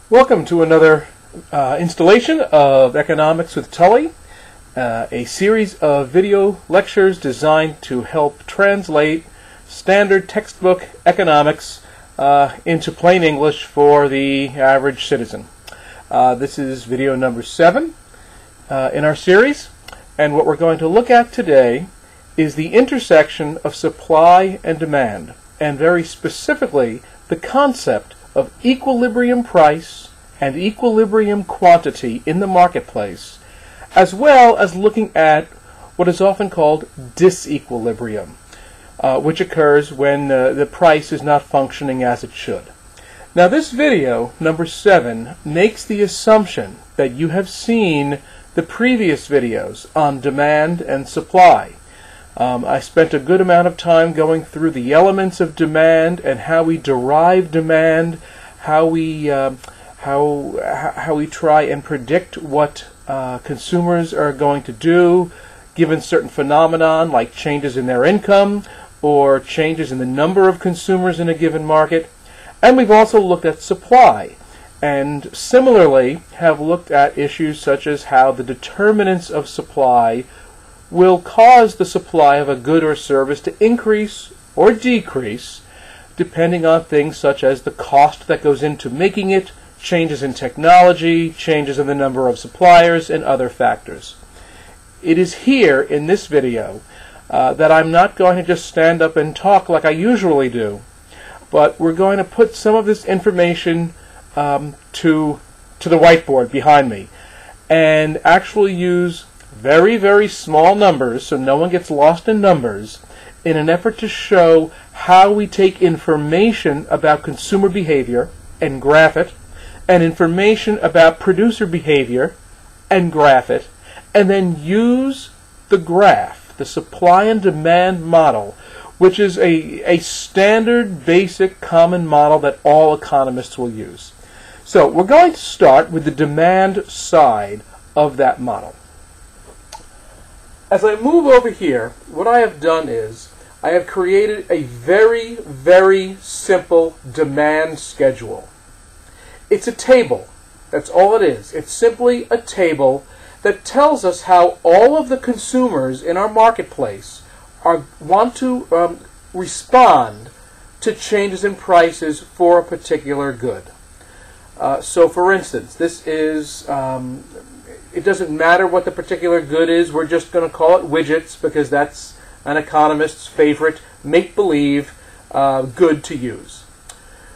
Welcome to another installation of Economics with Tully, a series of video lectures designed to help translate standard textbook economics into plain English for the average citizen. This is video number 7 in our series, and what we're going to look at today is the intersection of supply and demand, and very specifically the concept of equilibrium price and equilibrium quantity in the marketplace, as well as looking at what is often called disequilibrium, which occurs when the price is not functioning as it should. Now this video, number 7, makes the assumption that you have seen the previous videos on demand and supply. I spent a good amount of time going through the elements of demand and how we derive demand, how we try and predict what consumers are going to do given certain phenomenon like changes in their income or changes in the number of consumers in a given market. And we've also looked at supply, and similarly have looked at issues such as how the determinants of supply will cause the supply of a good or service to increase or decrease depending on things such as the cost that goes into making it, changes in technology, changes in the number of suppliers, and other factors. It is here in this video that I'm not going to just stand up and talk like I usually do, but we're going to put some of this information to the whiteboard behind me and actually use very, very small numbers so no one gets lost in numbers in an effort to show how we take information about consumer behavior and graph it, and information about producer behavior and graph it, and then use the graph, the supply and demand model, which is a standard, basic, common model that all economists will use. So we're going to start with the demand side of that model. As I move over here, what I have done is I have created a very, very simple demand schedule. It's a table. That's all it is. It's simply a table that tells us how all of the consumers in our marketplace want to respond to changes in prices for a particular good. So for instance, this is it doesn't matter what the particular good is. We're just going to call it widgets because that's an economist's favorite make-believe good to use.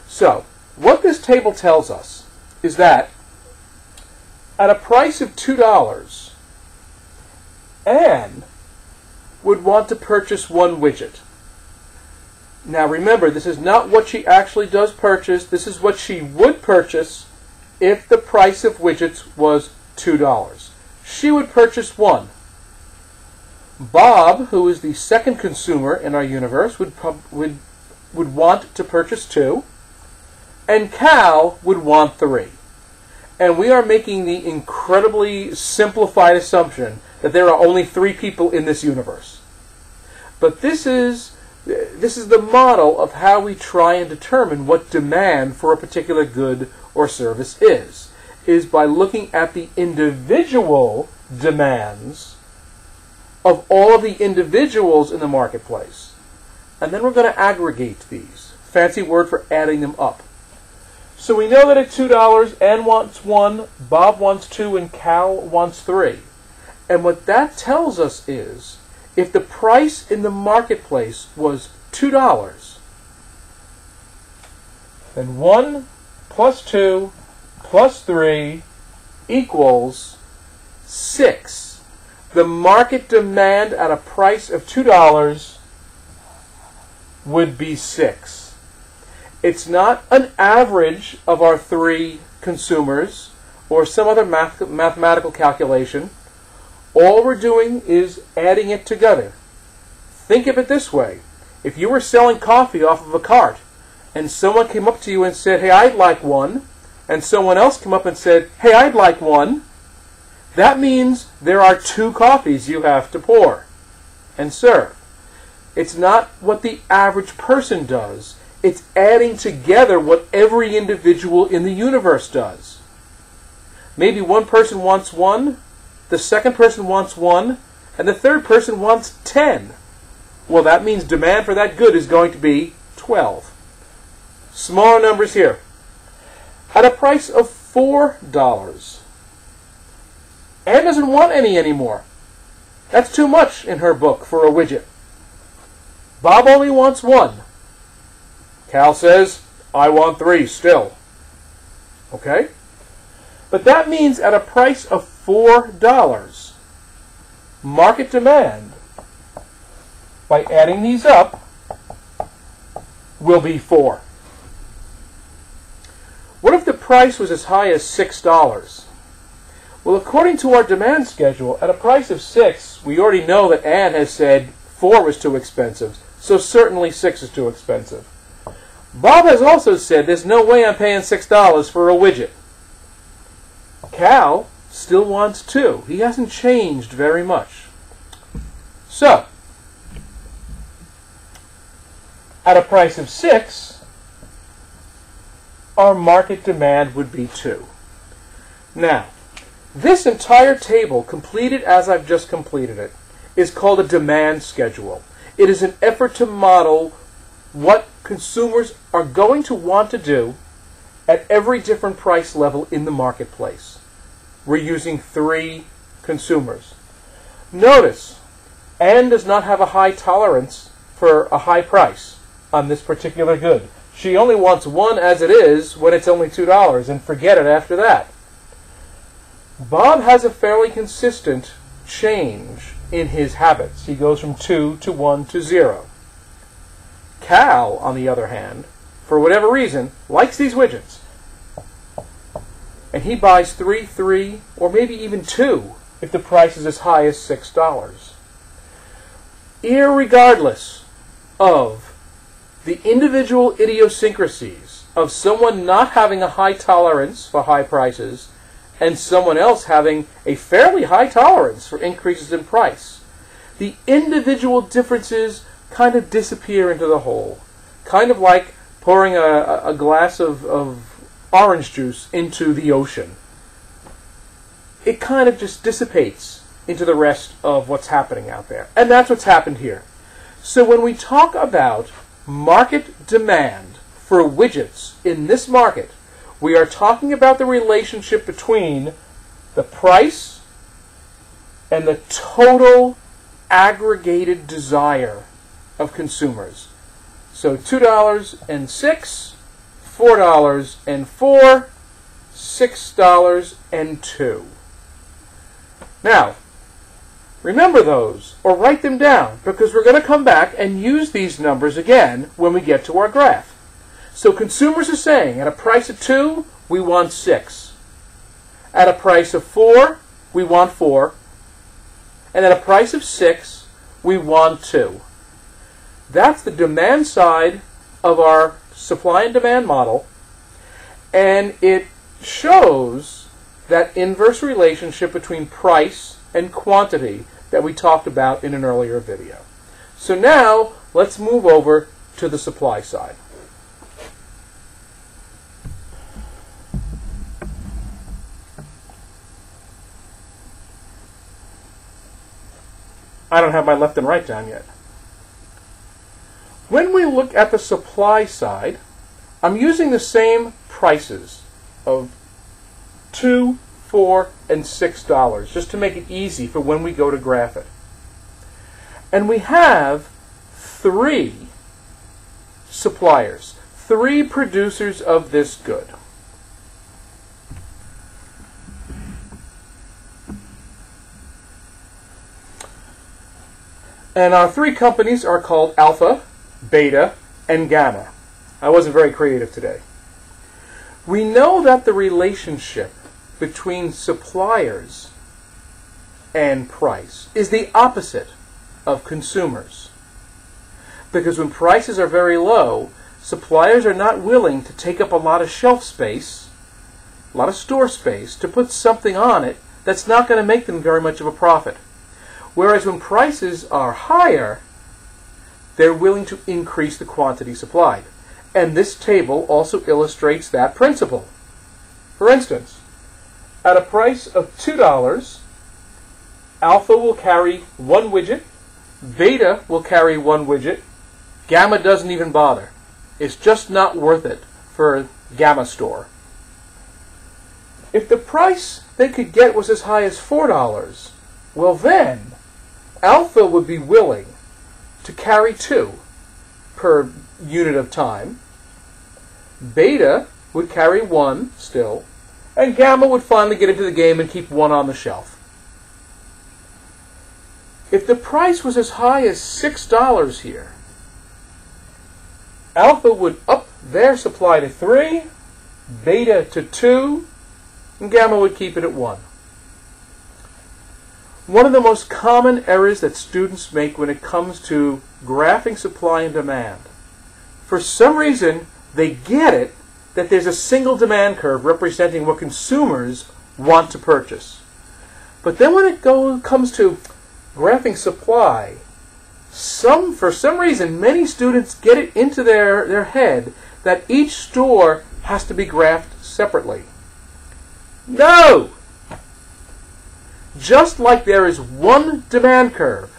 So what this table tells us is that at a price of $2, Anne would want to purchase one widget. Now remember, this is not what she actually does purchase. This is what she would purchase if the price of widgets was $2. She would purchase one. Bob, who is the second consumer in our universe, would want to purchase 2. And Cal would want 3. And we are making the incredibly simplified assumption that there are only 3 people in this universe. But this is the model of how we try and determine what demand for a particular good or service is by looking at the individual demands of all of the individuals in the marketplace. And then we're going to aggregate these. Fancy word for adding them up. So we know that at $2, Ann wants 1, Bob wants 2, and Cal wants 3. And what that tells us is, if the price in the marketplace was $2, then 1 plus 2 plus 3 equals 6. The market demand at a price of $2 would be 6. It's not an average of our 3 consumers or some other mathematical calculation. All we're doing is adding it together. Think of it this way. If you were selling coffee off of a cart and someone came up to you and said, "Hey, I'd like one," and someone else came up and said, "Hey, I'd like one," that means there are 2 coffees you have to pour and serve. It's not what the average person does. It's adding together what every individual in the universe does. Maybe one person wants 1, the second person wants 1, and the third person wants 10. Well, that means demand for that good is going to be 12. Smaller numbers here. At a price of $4, Anne doesn't want any anymore. That's too much in her book for a widget. Bob only wants 1. Cal says, I want 3 still. Okay? But that means at a price of $4, market demand, by adding these up, will be 4. What if the price was as high as $6? Well, according to our demand schedule, at a price of 6, we already know that Anne has said 4 was too expensive, so certainly 6 is too expensive. Bob has also said there's no way I'm paying $6 for a widget. Cal still wants 2. He hasn't changed very much. So, at a price of 6, our market demand would be 2. Now, this entire table, completed as I've just completed it, is called a demand schedule. It is an effort to model what consumers are going to want to do at every different price level in the marketplace. We're using 3 consumers. Notice, Anne does not have a high tolerance for a high price on this particular good. She only wants 1 as it is when it's only $2, and forget it after that. Bob has a fairly consistent change in his habits. He goes from 2 to 1 to 0. Cal, on the other hand, for whatever reason, likes these widgets. And he buys 3, or maybe even 2 if the price is as high as $6. Irregardless of the individual idiosyncrasies of someone not having a high tolerance for high prices and someone else having a fairly high tolerance for increases in price, the individual differences kind of disappear into the whole. Kind of like pouring a glass of orange juice into the ocean. It kind of just dissipates into the rest of what's happening out there. And that's what's happened here. So when we talk about market demand for widgets in this market, we are talking about the relationship between the price and the total aggregated desire of consumers. So $2.06, $4.04, $6.02. Now, remember those, or write them down, because we're going to come back and use these numbers again when we get to our graph. So consumers are saying, at a price of 2, we want 6. At a price of 4, we want 4. And at a price of 6, we want 2. That's the demand side of our supply and demand model, and it shows that inverse relationship between price and quantity that we talked about in an earlier video. So now, let's move over to the supply side. I don't have my left and right down yet. When we look at the supply side, I'm using the same prices of $2, $4, and $6, just to make it easy for when we go to graph it. And we have 3 suppliers, 3 producers of this good. And our 3 companies are called Alpha, Beta, and Gamma. I wasn't very creative today. We know that the relationship between suppliers and price is the opposite of consumers. Because when prices are very low, suppliers are not willing to take up a lot of shelf space, a lot of store space, to put something on it that's not going to make them very much of a profit. Whereas when prices are higher, they're willing to increase the quantity supplied. And this table also illustrates that principle. For instance, at a price of $2, alpha will carry one widget, beta will carry one widget, gamma doesn't even bother. It's just not worth it for gamma store. If the price they could get was as high as $4, well then, alpha would be willing to carry 2 per unit of time, beta would carry 1 still, and gamma would finally get into the game and keep 1 on the shelf. If the price was as high as $6 here, alpha would up their supply to 3, beta to 2, and gamma would keep it at 1. One of the most common errors that students make when it comes to graphing supply and demand. For some reason, they get it that there's a single demand curve representing what consumers want to purchase. But then when it comes to graphing supply, for some reason, many students get it into their head that each store has to be graphed separately. No! Just like there is one demand curve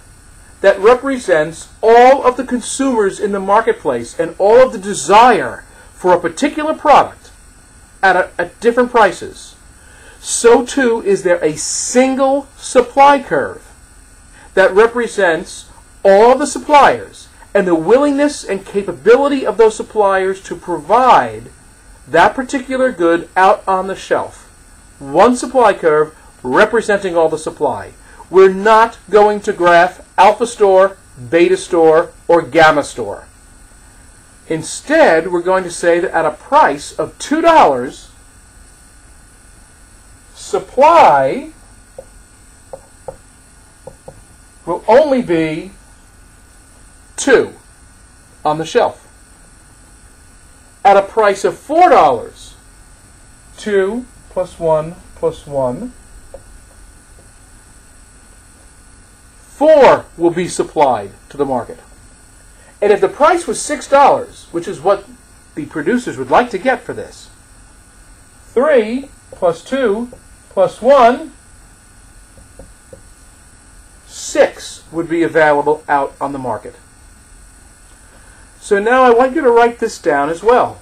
that represents all of the consumers in the marketplace and all of the desire for a particular product at different prices, so too is there a single supply curve that represents all the suppliers and the willingness and capability of those suppliers to provide that particular good out on the shelf. One supply curve representing all the supply. We're not going to graph alpha store, beta store, or gamma store. Instead, we're going to say that at a price of $2, supply will only be 2 on the shelf. At a price of $4, 2 plus 1 plus 1, 4 will be supplied to the market. And if the price was $6, which is what the producers would like to get for this, 3 plus 2 plus 1, 6 would be available out on the market. So now I want you to write this down as well,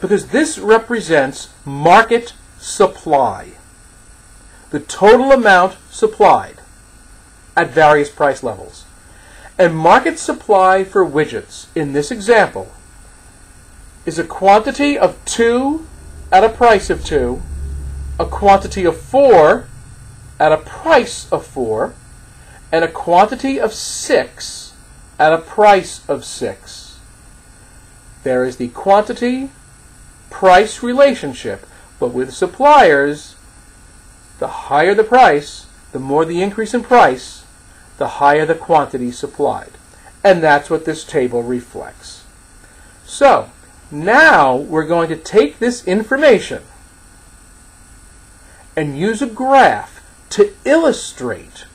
because this represents market supply, the total amount supplied at various price levels. And market supply for widgets in this example is a quantity of 2 at a price of 2, a quantity of 4 at a price of 4, and a quantity of 6 at a price of 6. There is the quantity-price relationship, but with suppliers, the higher the price, the more the increase in price, the higher the quantity supplied. And that's what this table reflects. So, now we're going to take this information and use a graph to illustrate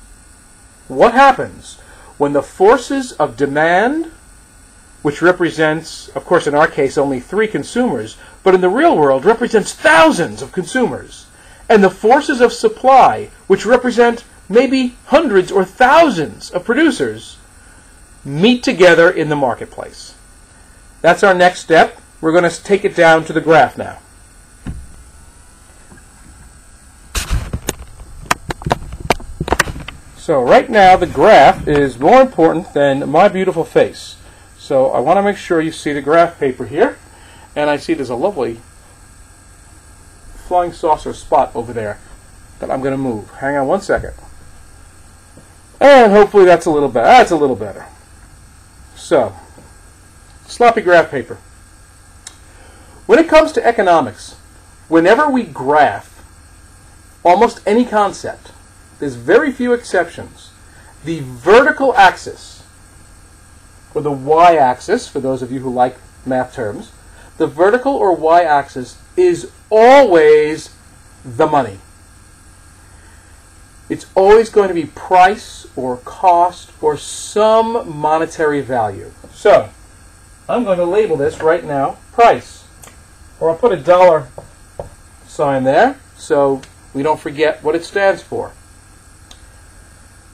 what happens when the forces of demand, which represents, of course in our case, only 3 consumers, but in the real world represents thousands of consumers, and the forces of supply, which represent maybe hundreds or thousands of producers, meet together in the marketplace. That's our next step. We're going to take it down to the graph now. So right now the graph is more important than my beautiful face. So I want to make sure you see the graph paper here. And I see there's a lovely flying saucer spot over there that I'm going to move. Hang on one second. And hopefully that's a little better. That's a little better. So, sloppy graph paper. When it comes to economics, whenever we graph almost any concept, there's very few exceptions. The vertical axis, or the y-axis, for those of you who like math terms, the vertical or y-axis is always the money. It's always going to be price or cost or some monetary value. So, I'm going to label this right now price. Or I'll put a dollar sign there so we don't forget what it stands for.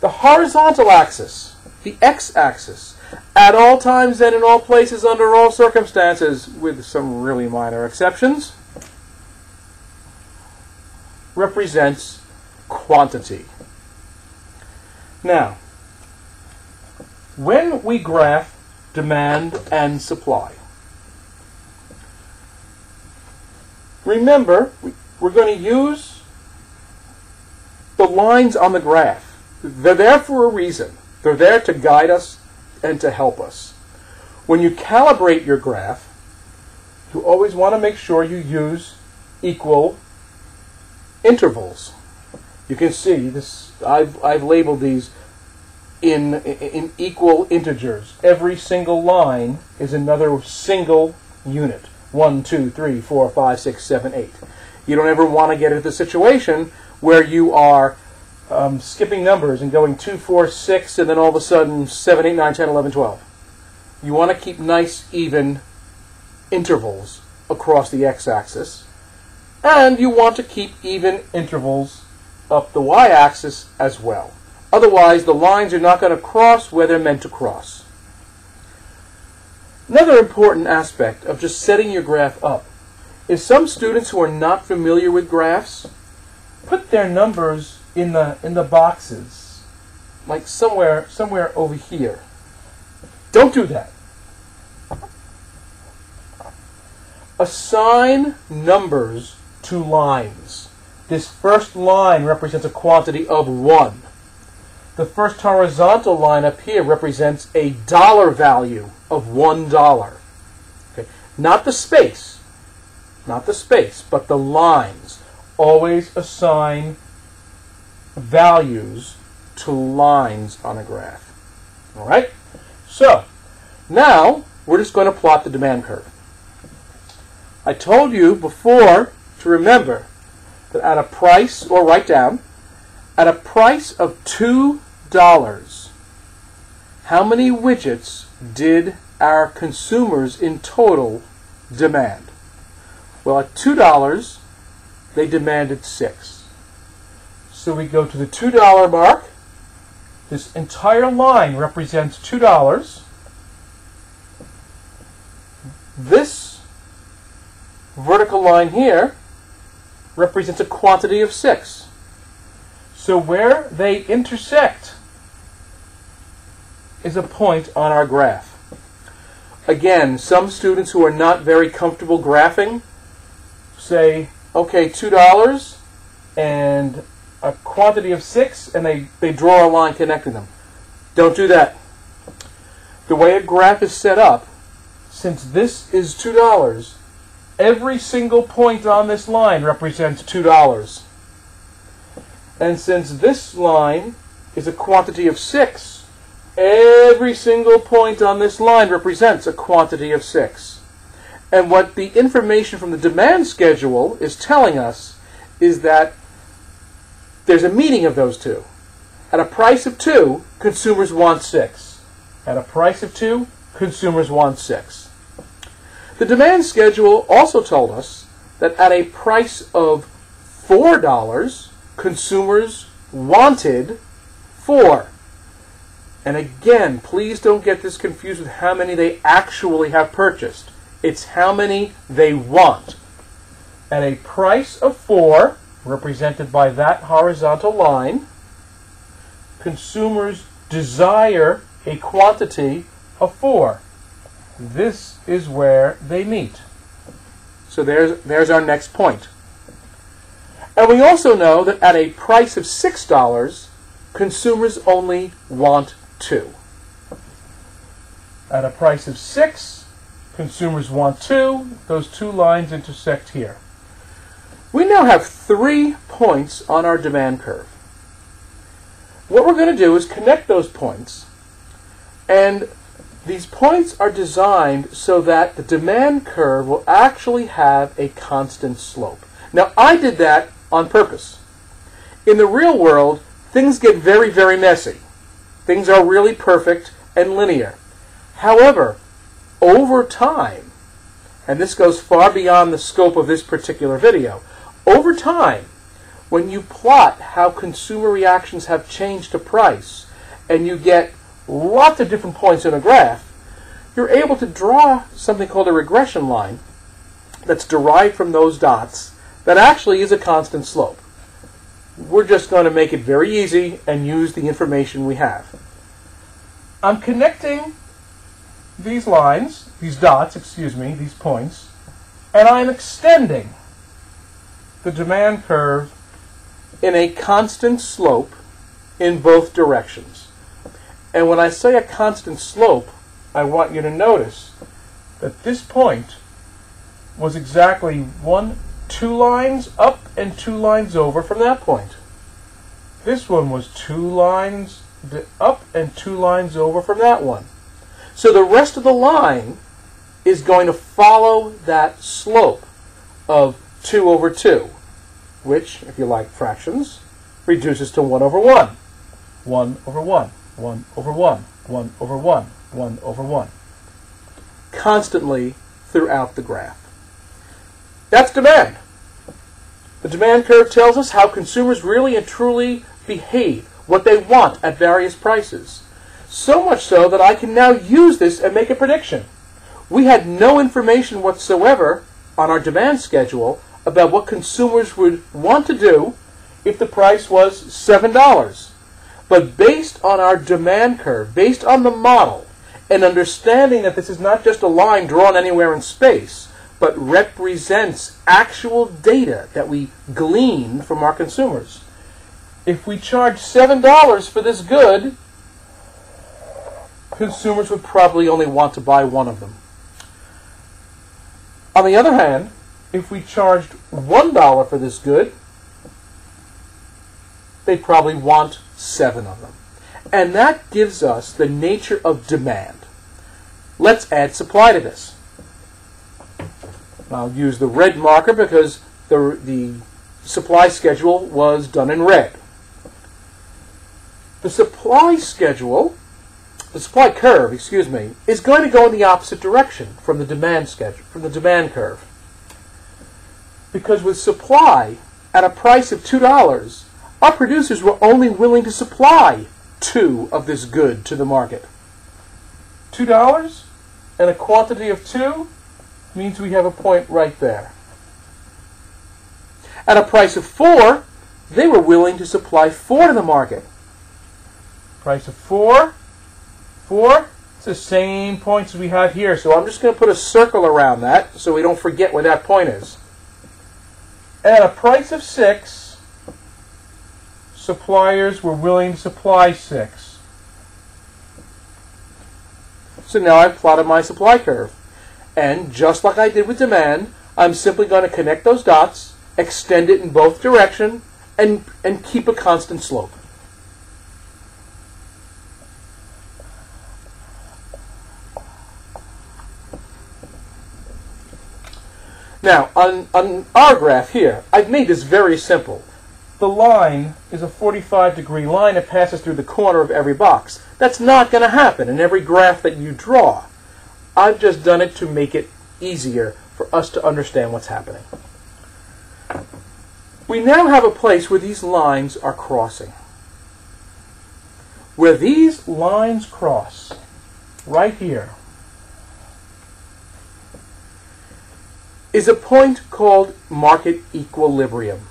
The horizontal axis, the x-axis, at all times and in all places under all circumstances, with some really minor exceptions, represents quantity. Now, when we graph demand and supply, remember, we're going to use the lines on the graph. They're there for a reason. They're there to guide us and to help us. When you calibrate your graph, you always want to make sure you use equal intervals. You can see this. I've labeled these in equal integers. Every single line is another single unit. 1, 2, 3, 4, 5, 6, 7, 8. You don't ever want to get into the situation where you are skipping numbers and going 2, 4, 6, and then all of a sudden 7, 8, 9, 10, 11, 12. You want to keep nice, even intervals across the x-axis, and you want to keep even intervals up the y-axis as well. Otherwise, the lines are not going to cross where they're meant to cross. Another important aspect of just setting your graph up is some students who are not familiar with graphs put their numbers in the boxes, like somewhere over here. Don't do that. Assign numbers to lines. This first line represents a quantity of 1. The first horizontal line up here represents a dollar value of $1. Okay. Not the space, but the lines. Always assign values to lines on a graph. All right? So, now we're just going to plot the demand curve. I told you before to remember that at a price, or write down, at a price of $2, how many widgets did our consumers in total demand? Well, at $2, they demanded 6. So we go to the $2 mark. This entire line represents $2. This vertical line here represents a quantity of 6. So where they intersect is a point on our graph. Again, some students who are not very comfortable graphing say, okay, $2 and a quantity of 6, and they draw a line connecting them. Don't do that. The way a graph is set up, since this is $2, every single point on this line represents $2. And since this line is a quantity of 6, every single point on this line represents a quantity of 6. And what the information from the demand schedule is telling us is that there's a meeting of those two. At a price of 2, consumers want 6. At a price of 2, consumers want 6. The demand schedule also told us that at a price of $4, consumers wanted 4. And again, please don't get this confused with how many they actually have purchased. It's how many they want. At a price of 4, represented by that horizontal line, consumers desire a quantity of 4. This is where they meet. So there's our next point. And we also know that at a price of $6, consumers only want 2. At a price of 6, consumers want 2. Those two lines intersect here. We now have 3 points on our demand curve. What we're going to do is connect those points, and these points are designed so that the demand curve will actually have a constant slope. Now, I did that on purpose. In the real world, things get very, very messy. Things are really perfect and linear. However, over time, and this goes far beyond the scope of this particular video, over time, when you plot how consumer reactions have changed to price, and you get lots of different points in a graph, you're able to draw something called a regression line that's derived from those dots that actually is a constant slope. We're just going to make it very easy and use the information we have. I'm connecting these lines, these dots, these points, and I'm extending the demand curve in a constant slope in both directions. And when I say a constant slope, I want you to notice that this point was exactly two lines up and 2 lines over from that point. This one was 2 lines up and 2 lines over from that one. So the rest of the line is going to follow that slope of 2 over 2, which, if you like fractions, reduces to 1 over 1. 1 over 1, 1 over 1, 1 over 1, 1 over 1. Constantly throughout the graph. That's demand. The demand curve tells us how consumers really and truly behave, what they want at various prices. So much so that I can now use this and make a prediction. We had no information whatsoever on our demand schedule about what consumers would want to do if the price was $7. But based on our demand curve, based on the model, and understanding that this is not just a line drawn anywhere in space, but represents actual data that we glean from our consumers. If we charge $7 for this good, consumers would probably only want to buy one of them. On the other hand, if we charged $1 for this good, they'd probably want 7 of them. And that gives us the nature of demand. Let's add supply to this. I'll use the red marker because the supply schedule was done in red. The supply curve, is going to go in the opposite direction from the demand schedule, from the demand curve. Because with supply at a price of $2, our producers were only willing to supply 2 of this good to the market. $2 and a quantity of 2 means we have a point right there. At a price of 4, they were willing to supply 4 to the market. Price of 4, it's the same points as we have here. So I'm just going to put a circle around that so we don't forget where that point is. And at a price of 6, suppliers were willing to supply 6. So now I've plotted my supply curve. And just like I did with demand, I'm simply going to connect those dots, extend it in both directions, and keep a constant slope. Now, on our graph here, I've made this very simple. The line is a 45-degree line that passes through the corner of every box. That's not going to happen in every graph that you draw. I've just done it to make it easier for us to understand what's happening. We now have a place where these lines are crossing. Where these lines cross, right here, is a point called market equilibrium.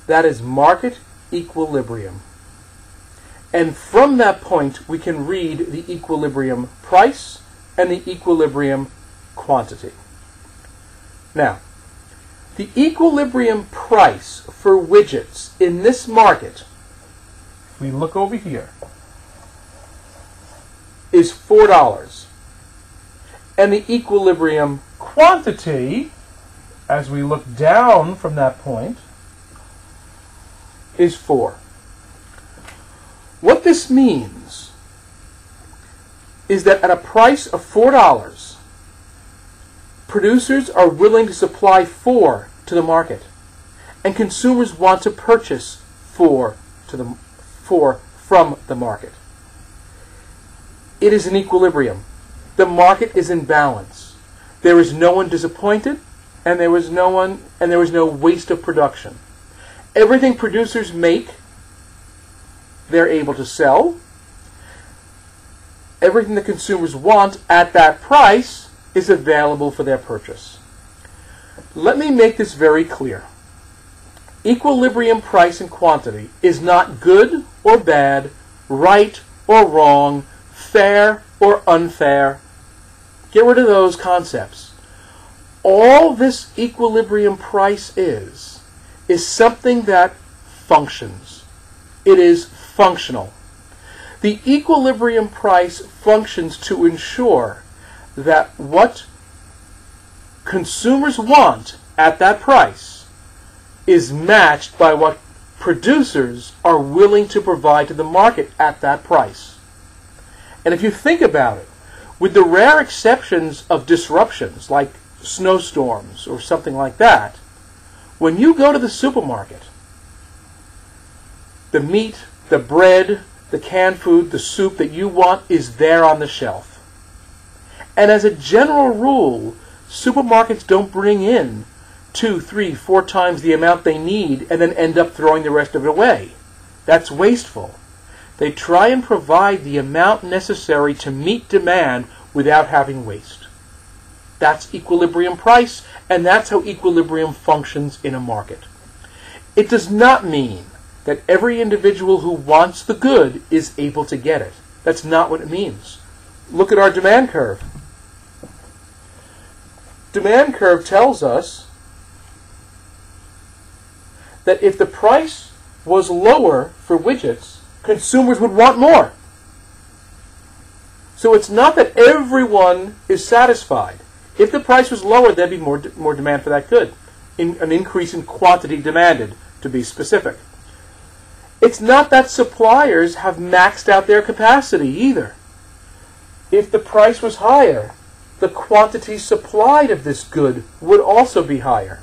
That is market equilibrium. And from that point, we can read the equilibrium price and the equilibrium quantity. Now, the equilibrium price for widgets in this market, if we look over here, is $4. And the equilibrium quantity, as we look down from that point, is 4. What this means is that at a price of $4, producers are willing to supply 4 to the market, and consumers want to purchase 4 from the market. It is an equilibrium. the market is in balance. There is no one disappointed, and there was no waste of production. Everything producers make, they're able to sell. Everything the consumers want at that price is available for their purchase. Let me make this very clear. Equilibrium price and quantity is not good or bad, right or wrong, fair or unfair. Get rid of those concepts. All this equilibrium price is something that functions. It is functional. The equilibrium price functions to ensure that what consumers want at that price is matched by what producers are willing to provide to the market at that price. And if you think about it, with the rare exceptions of disruptions like snowstorms or something like that, when you go to the supermarket, the meat, the bread, the canned food, the soup that you want is there on the shelf. And as a general rule, supermarkets don't bring in 2, 3, 4 times the amount they need and then end up throwing the rest of it away. That's wasteful. They try and provide the amount necessary to meet demand without having waste. That's equilibrium price, and that's how equilibrium functions in a market. It does not mean that every individual who wants the good is able to get it. That's not what it means. Look at our demand curve. Demand curve tells us that if the price was lower for widgets, consumers would want more. So it's not that everyone is satisfied. If the price was lower, there'd be more demand for that good. An increase in quantity demanded, to be specific. It's not that suppliers have maxed out their capacity either. If the price was higher, the quantity supplied of this good would also be higher.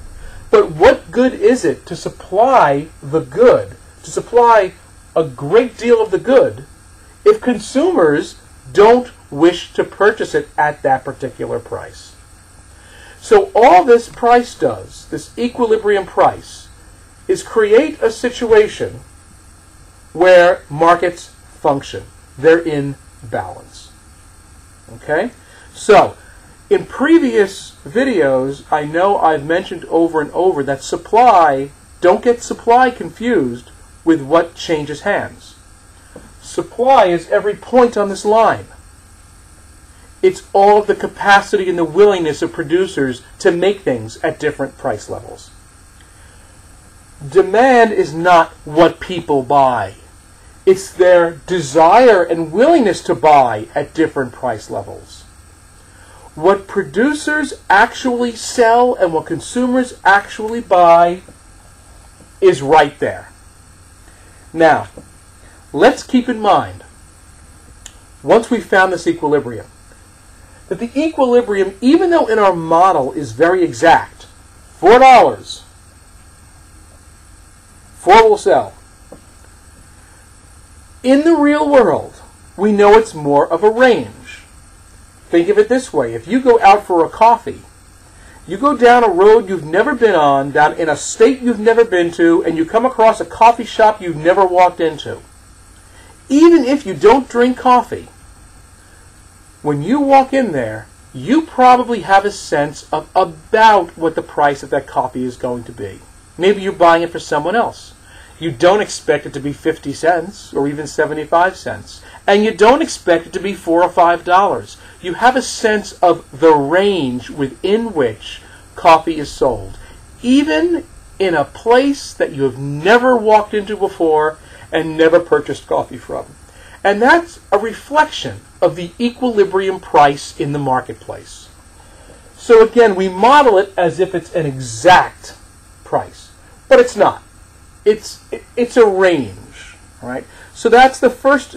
But what good is it to supply the good, to supply a great deal of the good, if consumers don't wish to purchase it at that particular price? So all this price does, this equilibrium price, is create a situation where markets function. They're in balance. Okay? So, in previous videos, I know I've mentioned over and over that supply, don't get supply confused with what changes hands. Supply is every point on this line. It's all of the capacity and the willingness of producers to make things at different price levels. Demand is not what people buy. It's their desire and willingness to buy at different price levels. What producers actually sell and what consumers actually buy is right there. Now, let's keep in mind, once we've found this equilibrium, that the equilibrium, even though in our model is very exact, $4, 4 will sell. In the real world, we know it's more of a range. Think of it this way. If you go out for a coffee, you go down a road you've never been on, down in a state you've never been to, and you come across a coffee shop you've never walked into. Even if you don't drink coffee, when you walk in there, you probably have a sense of about what the price of that coffee is going to be. Maybe you're buying it for someone else. You don't expect it to be 50 cents or even 75 cents. And you don't expect it to be $4 or $5. You have a sense of the range within which coffee is sold, even in a place that you have never walked into before and never purchased coffee from. And that's a reflection of the equilibrium price in the marketplace. So again, we model it as if it's an exact price, but it's not. It's a range, right? So that's the first,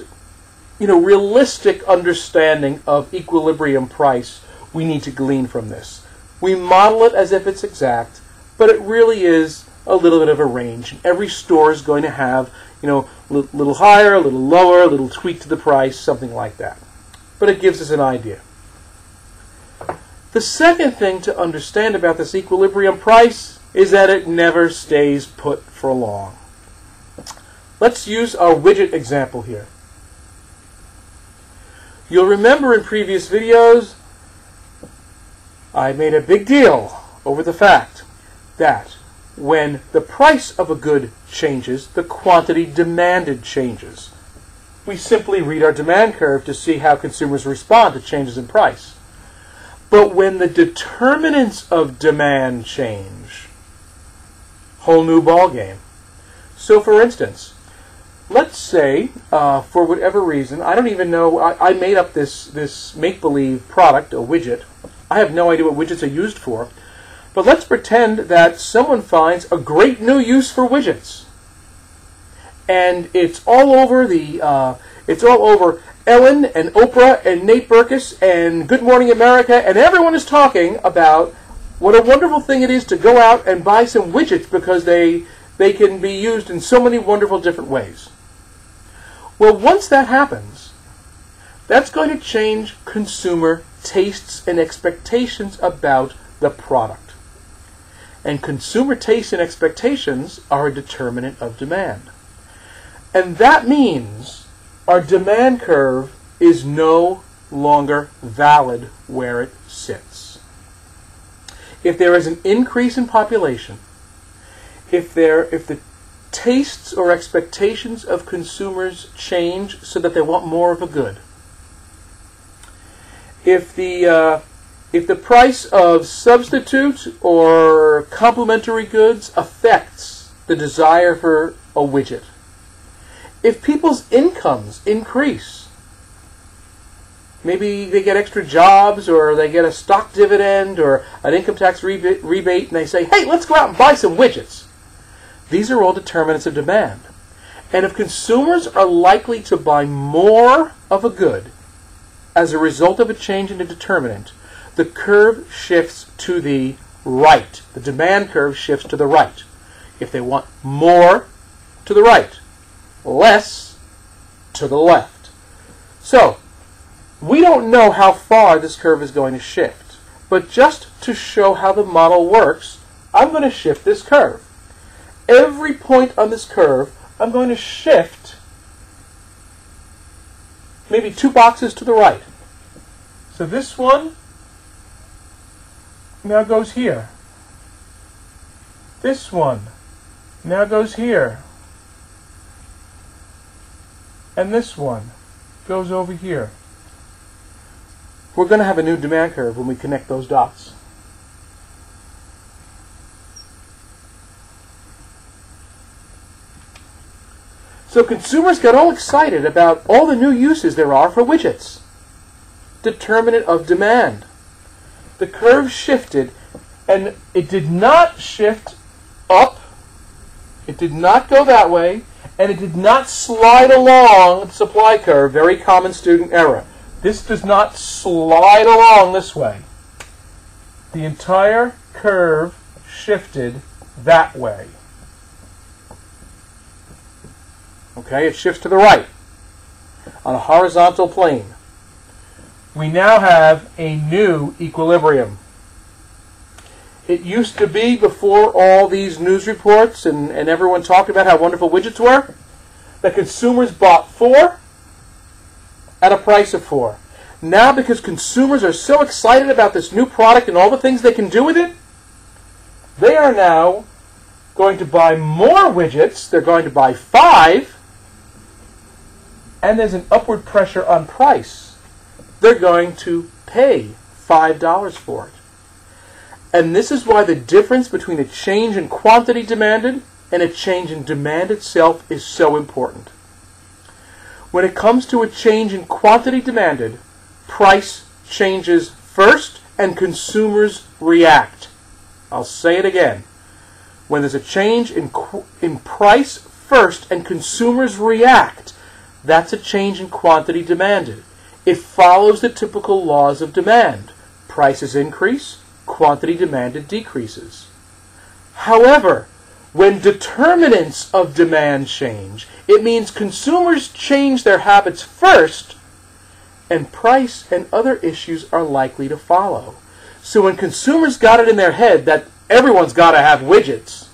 realistic understanding of equilibrium price we need to glean from this. We model it as if it's exact, but it really is a little bit of a range. And every store is going to have, a little higher, a little lower, a little tweak to the price, something like that. But it gives us an idea. The second thing to understand about this equilibrium price is that it never stays put for long. Let's use our widget example here. You'll remember in previous videos, I made a big deal over the fact that when the price of a good changes, the quantity demanded changes. We simply read our demand curve to see how consumers respond to changes in price. But when the determinants of demand change, whole new ballgame. So for instance, let's say, for whatever reason, I don't even know, I made up this make-believe product, a widget. I have no idea what widgets are used for. But let's pretend that someone finds a great new use for widgets. And it's all over Ellen and Oprah and Nate Berkus and Good Morning America, and everyone is talking about what a wonderful thing it is to go out and buy some widgets because they can be used in so many wonderful different ways. Well, once that happens, that's going to change consumer tastes and expectations about the product. And consumer tastes and expectations are a determinant of demand. And that means our demand curve is no longer valid where it sits. If there is an increase in population, if the tastes or expectations of consumers change so that they want more of a good, if the price of substitute or complementary goods affects the desire for a widget, if people's incomes increase, maybe they get extra jobs or they get a stock dividend or an income tax rebate and they say, hey, let's go out and buy some widgets. These are all determinants of demand. And if consumers are likely to buy more of a good as a result of a change in the determinant, the curve shifts to the right. The demand curve shifts to the right. If they want more, to the right. Less to the left. So, we don't know how far this curve is going to shift, but just to show how the model works, I'm going to shift this curve. Every point on this curve, I'm going to shift maybe 2 boxes to the right. So this one now goes here. This one now goes here. And this one goes over here. We're going to have a new demand curve when we connect those dots. So consumers got all excited about all the new uses there are for widgets. Determinant of demand. The curve shifted, and it did not shift up. It did not go that way. And it did not slide along the supply curve, very common student error. This does not slide along this way. The entire curve shifted that way. Okay, it shifts to the right on a horizontal plane. We now have a new equilibrium. It used to be, before all these news reports and everyone talked about how wonderful widgets were, that consumers bought 4 at a price of 4. Now, because consumers are so excited about this new product and all the things they can do with it, they are now going to buy more widgets. They're going to buy 5, and there's an upward pressure on price. They're going to pay $5 for it. And this is why the difference between a change in quantity demanded and a change in demand itself is so important. When it comes to a change in quantity demanded, price changes first and consumers react. I'll say it again. When there's a change in price first and consumers react, that's a change in quantity demanded. It follows the typical laws of demand. Prices increase, quantity demanded decreases. However, when determinants of demand change, it means consumers change their habits first, and price and other issues are likely to follow. So when consumers got it in their head that everyone's got to have widgets,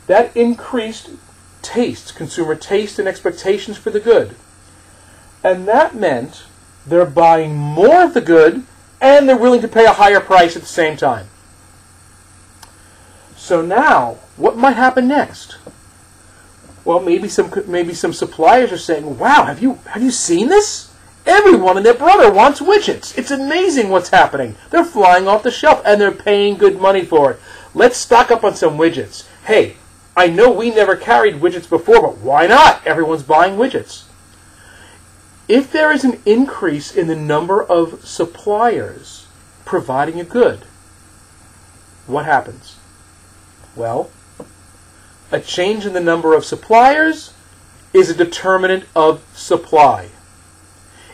that increased taste, consumer taste and expectations for the good. And that meant they're buying more of the good and they're willing to pay a higher price at the same time. So now, what might happen next? Well, maybe some suppliers are saying, "Wow, have you seen this? Everyone and their brother wants widgets. It's amazing what's happening. They're flying off the shelf and they're paying good money for it. Let's stock up on some widgets. Hey, I know we never carried widgets before, but why not? Everyone's buying widgets." If there is an increase in the number of suppliers providing a good, what happens? Well, a change in the number of suppliers is a determinant of supply.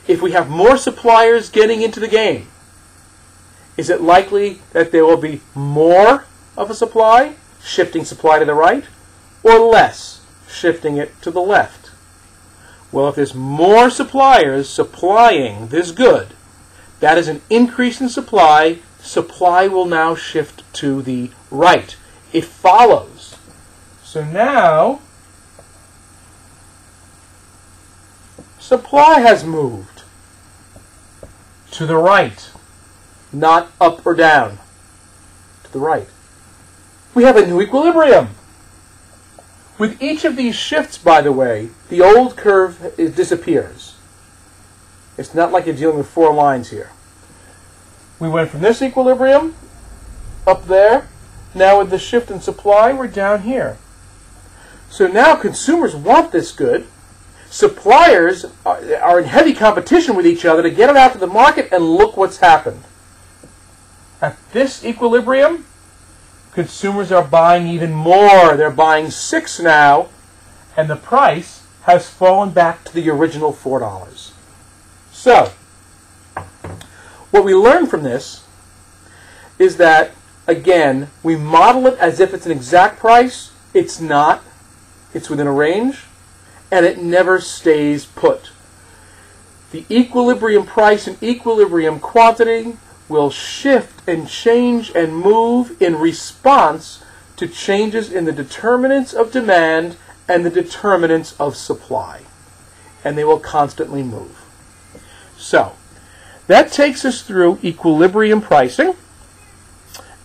If we have more suppliers getting into the game, is it likely that there will be more of a supply, shifting supply to the right, or less, shifting it to the left? Well, if there's more suppliers supplying this good, that is an increase in supply. Supply will now shift to the right. It follows. So now, supply has moved to the right, not up or down, to the right. We have a new equilibrium. With each of these shifts, by the way, the old curve disappears. It's not like you're dealing with four lines here. We went from this equilibrium up there. Now with the shift in supply, we're down here. So now consumers want this good. Suppliers are in heavy competition with each other to get it out to the market, and look what's happened. At this equilibrium, consumers are buying even more. They're buying 6 now, and the price has fallen back to the original $4. So, what we learn from this is that, again, we model it as if it's an exact price. It's not. It's within a range, and it never stays put. The equilibrium price and equilibrium quantity will shift and change and move in response to changes in the determinants of demand and the determinants of supply. And they will constantly move. So, that takes us through equilibrium pricing.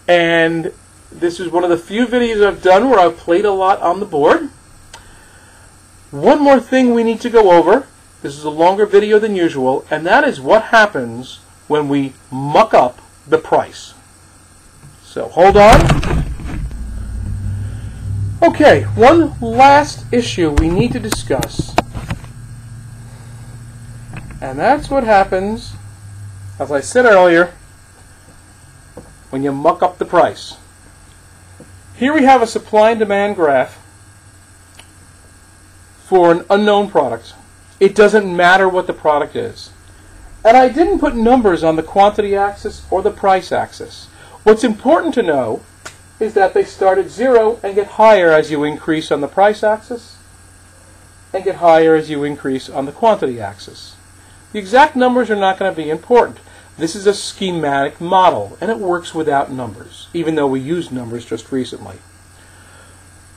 And this is one of the few videos I've done where I've played a lot on the board. One more thing we need to go over. This is a longer video than usual, and that is what happens when we muck up the price. So hold on. Okay, one last issue we need to discuss. And that's what happens, as I said earlier, when you muck up the price. Here we have a supply and demand graph for an unknown product. It doesn't matter what the product is. And I didn't put numbers on the quantity axis or the price axis. What's important to know is that they start at 0 and get higher as you increase on the price axis and get higher as you increase on the quantity axis. The exact numbers are not going to be important. This is a schematic model, and it works without numbers, even though we used numbers just recently.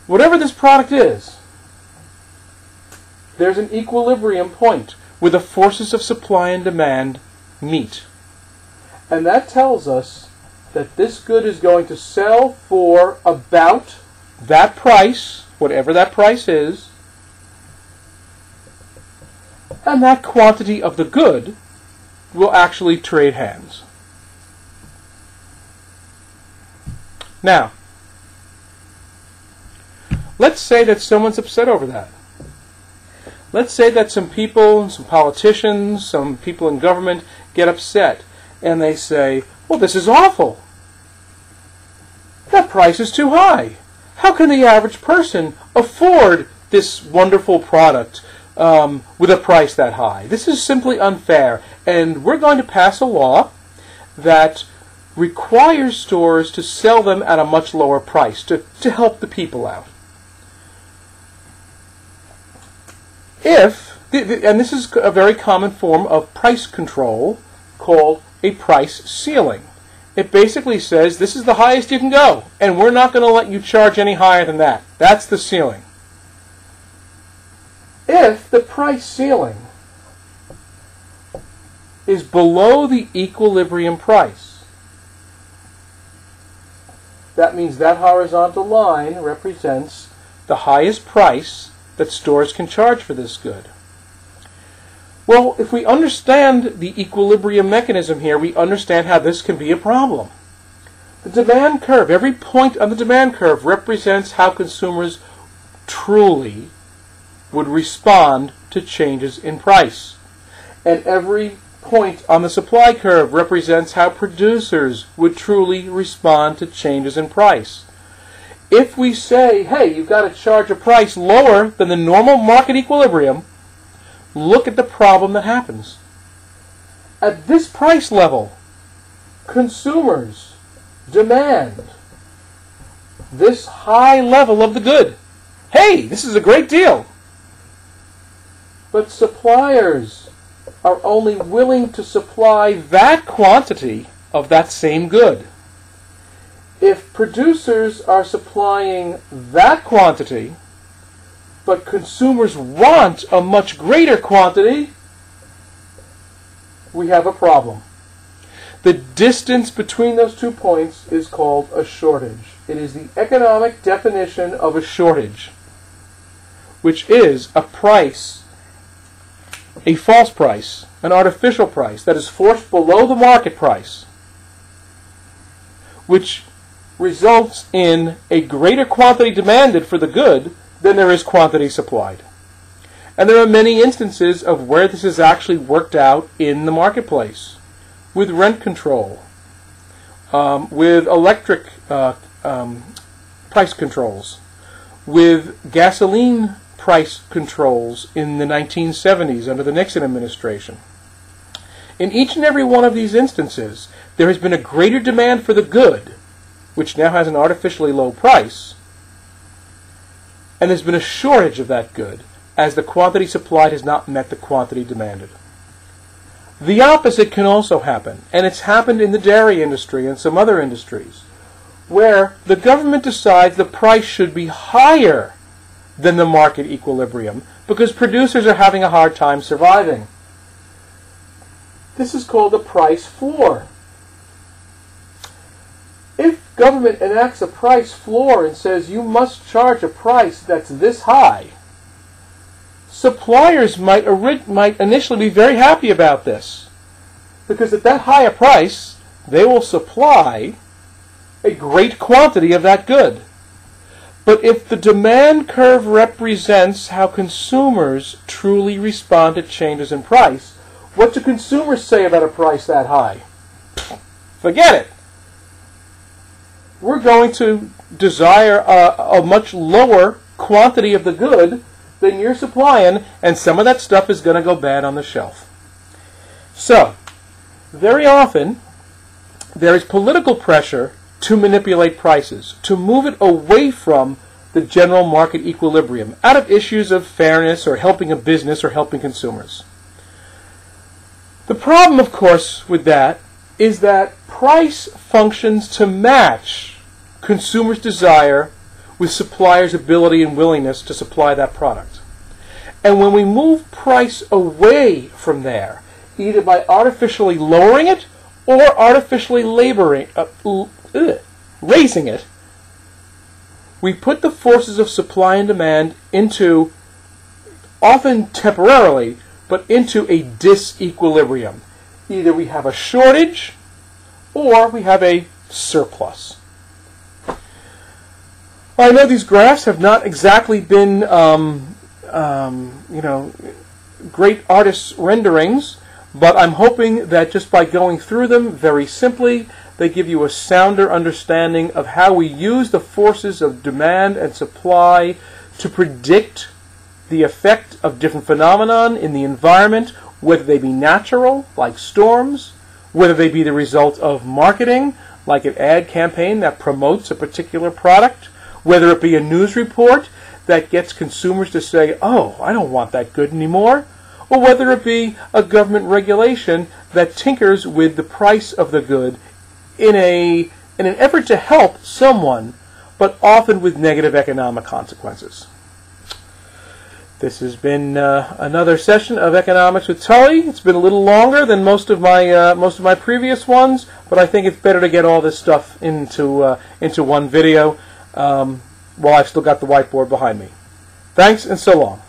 Whatever this product is, there's an equilibrium point where the forces of supply and demand meet. And that tells us that this good is going to sell for about that price, whatever that price is, and that quantity of the good will actually trade hands. Now, let's say that someone's upset over that. Let's say that some people, some politicians, some people in government get upset and they say, well, this is awful. That price is too high. How can the average person afford this wonderful product with a price that high? This is simply unfair, and we're going to pass a law that requires stores to sell them at a much lower price to help the people out. And this is a very common form of price control called a price ceiling. It basically says this is the highest you can go, and we're not going to let you charge any higher than that. That's the ceiling. If the price ceiling is below the equilibrium price, that means that horizontal line represents the highest price that stores can charge for this good. Well, if we understand the equilibrium mechanism here, we understand how this can be a problem. The demand curve, every point on the demand curve represents how consumers truly would respond to changes in price. And every point on the supply curve represents how producers would truly respond to changes in price. If we say, hey, you've got to charge a price lower than the normal market equilibrium, look at the problem that happens. At this price level, consumers demand this high level of the good. Hey, this is a great deal. But suppliers are only willing to supply that quantity of that same good. If producers are supplying that quantity, but consumers want a much greater quantity, we have a problem. The distance between those 2 points is called a shortage. It is the economic definition of a shortage, which is a price, a false price, an artificial price that is forced below the market price, which results in a greater quantity demanded for the good than there is quantity supplied. And there are many instances of where this is actually worked out in the marketplace, with rent control, with electric price controls, with gasoline price controls in the 1970s under the Nixon administration. In each and every one of these instances, there has been a greater demand for the good, which now has an artificially low price, and there's been a shortage of that good, as the quantity supplied has not met the quantity demanded. The opposite can also happen, and it's happened in the dairy industry and some other industries, where the government decides the price should be higher than the market equilibrium because producers are having a hard time surviving. This is called a price floor. If government enacts a price floor and says you must charge a price that's this high, suppliers might initially be very happy about this, because at that higher price they will supply a great quantity of that good. But if the demand curve represents how consumers truly respond to changes in price, what do consumers say about a price that high? Forget it. We're going to desire a much lower quantity of the good than you're supplying, and some of that stuff is going to go bad on the shelf. So, very often, there is political pressure to manipulate prices, to move it away from the general market equilibrium, out of issues of fairness or helping a business or helping consumers. The problem, of course, with that is that price functions to match consumers' desire with suppliers' ability and willingness to supply that product. And when we move price away from there, either by artificially lowering it or artificially raising it, we put the forces of supply and demand into, often temporarily, but into a disequilibrium. Either we have a shortage or we have a surplus. I know these graphs have not exactly been, great artists' renderings, but I'm hoping that just by going through them very simply, they give you a sounder understanding of how we use the forces of demand and supply to predict the effect of different phenomenon in the environment, whether they be natural, like storms, whether they be the result of marketing, like an ad campaign that promotes a particular product, whether it be a news report that gets consumers to say, oh, I don't want that good anymore, or whether it be a government regulation that tinkers with the price of the good in an effort to help someone, but often with negative economic consequences. This has been another session of Economics with Tully. It's been a little longer than most of my previous ones, but I think it's better to get all this stuff into one video while I've still got the whiteboard behind me. Thanks, and so long.